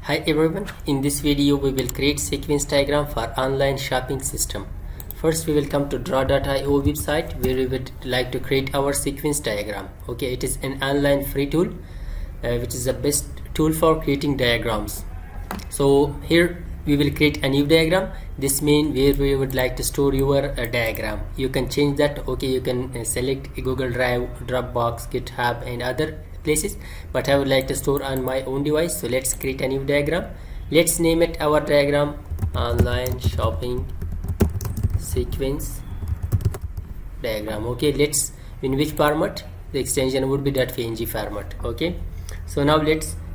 Hi everyone, in this video we will create sequence diagram for online shopping system. First we will come to draw.io website where we would like to create our sequence diagram. Okay, it is an online free tool which is the best tool for creating diagrams. So here we will create a new diagram. This means where we would like to store your diagram. You can change that. Okay, you can select Google Drive, Dropbox, GitHub and other places, but I would like to store on my own device. So let's create a new diagram. Let's name it our diagram online shopping sequence diagram. Okay, let's in which format? The extension would be .png format. Okay, so now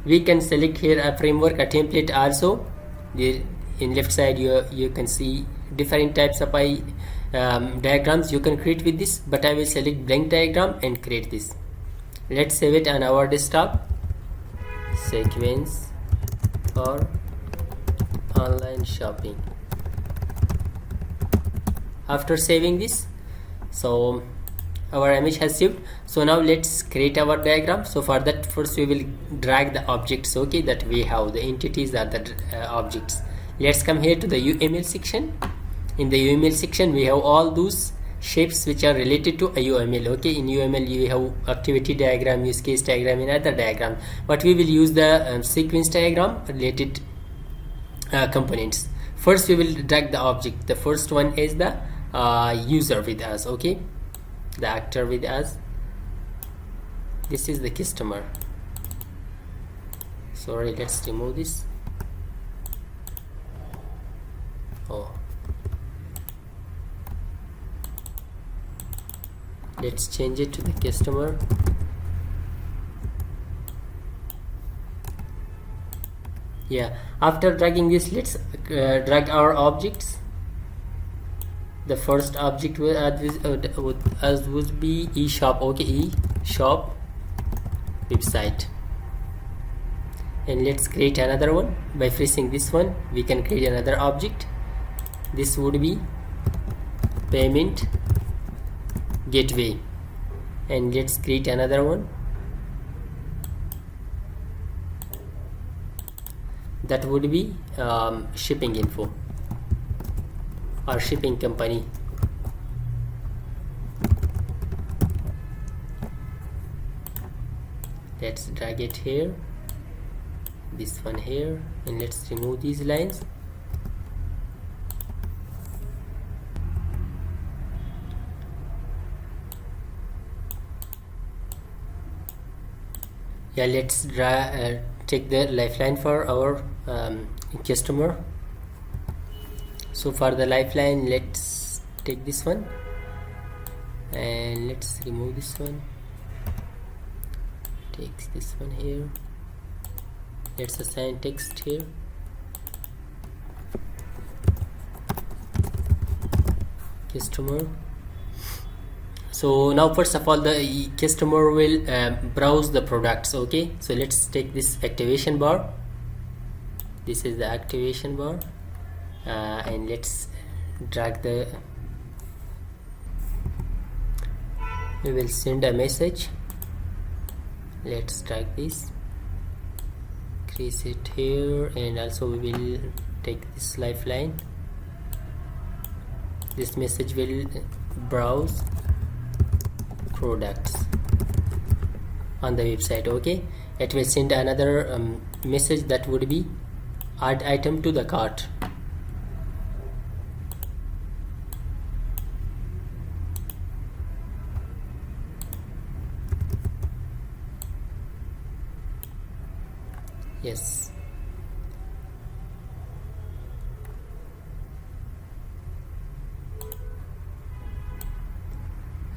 we can select here a framework, a template also. There in left side you can see different types of diagrams you can create with this, but I will select blank diagram and create this. Let's save it on our desktop. Sequence for online shopping. After saving this, so our image has saved. So now let's create our diagram. So for that, first we will drag the objects, okay, that we have, the entities are the objects. Let's come here to the UML section. In the UML section we have all those shapes which are related to a UML. Okay, in UML you have activity diagram, use case diagram and other diagram, but we will use the sequence diagram related components. First we will drag the object. The first one is the user with us, okay, the actor with us. This is the customer. Sorry, let's remove this. Let's change it to the customer. Yeah, after dragging this, let's drag our objects. The first object would be eShop. Okay, eShop website, and let's create another one. By pressing this one we can create another object. This would be payment gateway, and let's create another one. That would be shipping info or shipping company. Let's drag it here, this one here, and let's remove these lines. Yeah, let's take the lifeline for our customer. So for the lifeline, let's take this one and let's remove this one. Take this one here. Let's assign text here. Customer. So now first of all the customer will browse the products. Okay, so let's take this activation bar. This is the activation bar, and let's drag the, we will send a message. Let's drag this, crease it here, and also we will take this lifeline. This message will browse products on the website. Okay, it will send another message that would be add item to the cart. Yes,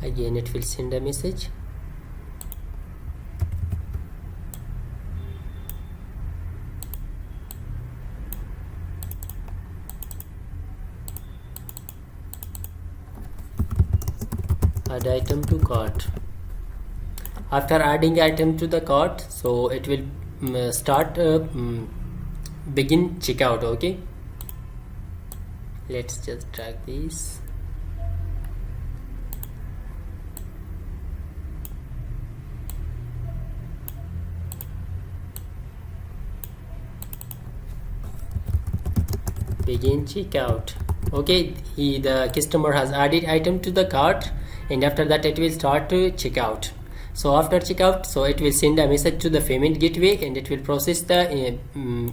again it will send a message. Add item to cart. After adding item to the cart, so it will start begin checkout. Okay, let's just drag this. begin checkout. Okay, the customer has added item to the cart, and after that it will start to checkout. So after checkout, so it will send a message to the payment gateway, and it will process the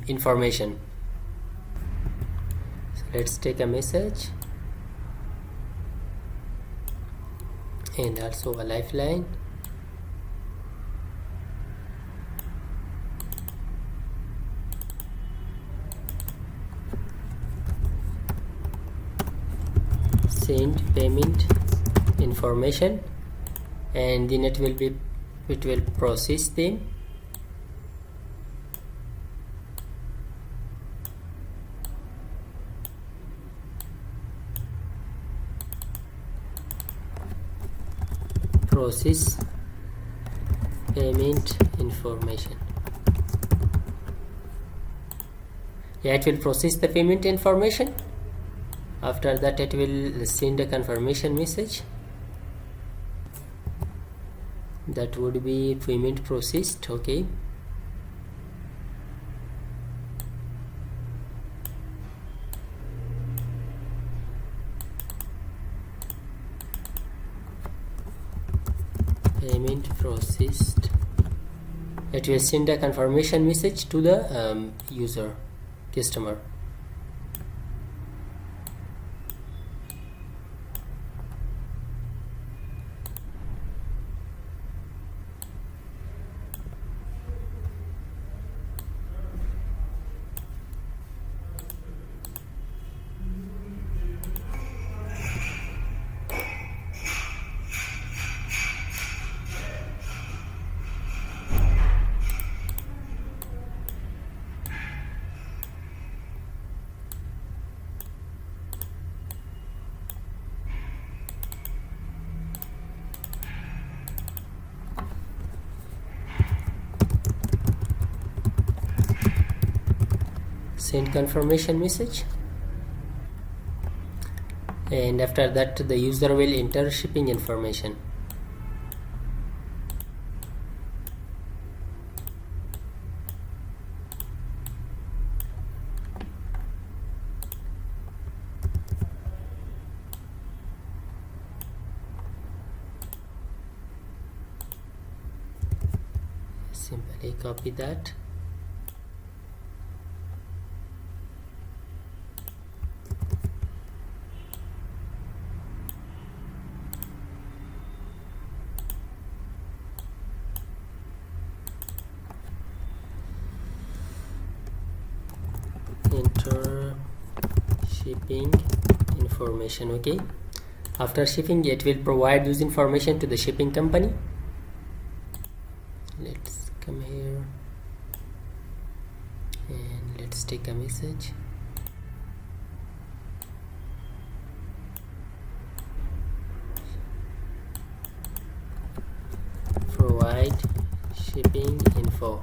information. So let's take a message and also a lifeline. Send payment information, and then it will process them. Process payment information. Yeah, it will process the payment information. After that it will send a confirmation message. That would be payment processed. Okay, payment processed. It will send a confirmation message to the customer. Send confirmation message, and after that the user will enter shipping information. Simply copy that. Enter shipping information. Okay, after shipping it will provide this information to the shipping company. Let's come here and let's take a message. Provide shipping info.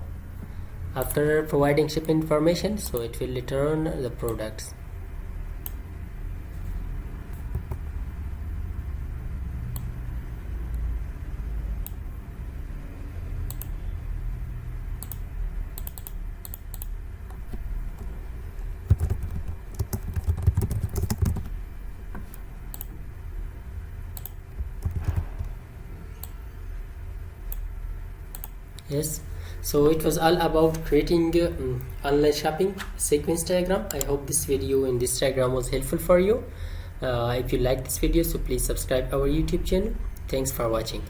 After providing shipping information, so it will return the products. Yes, so it was all about creating online shopping sequence diagram. I hope this video and this diagram was helpful for you. If you like this video, so please subscribe our YouTube channel. Thanks for watching.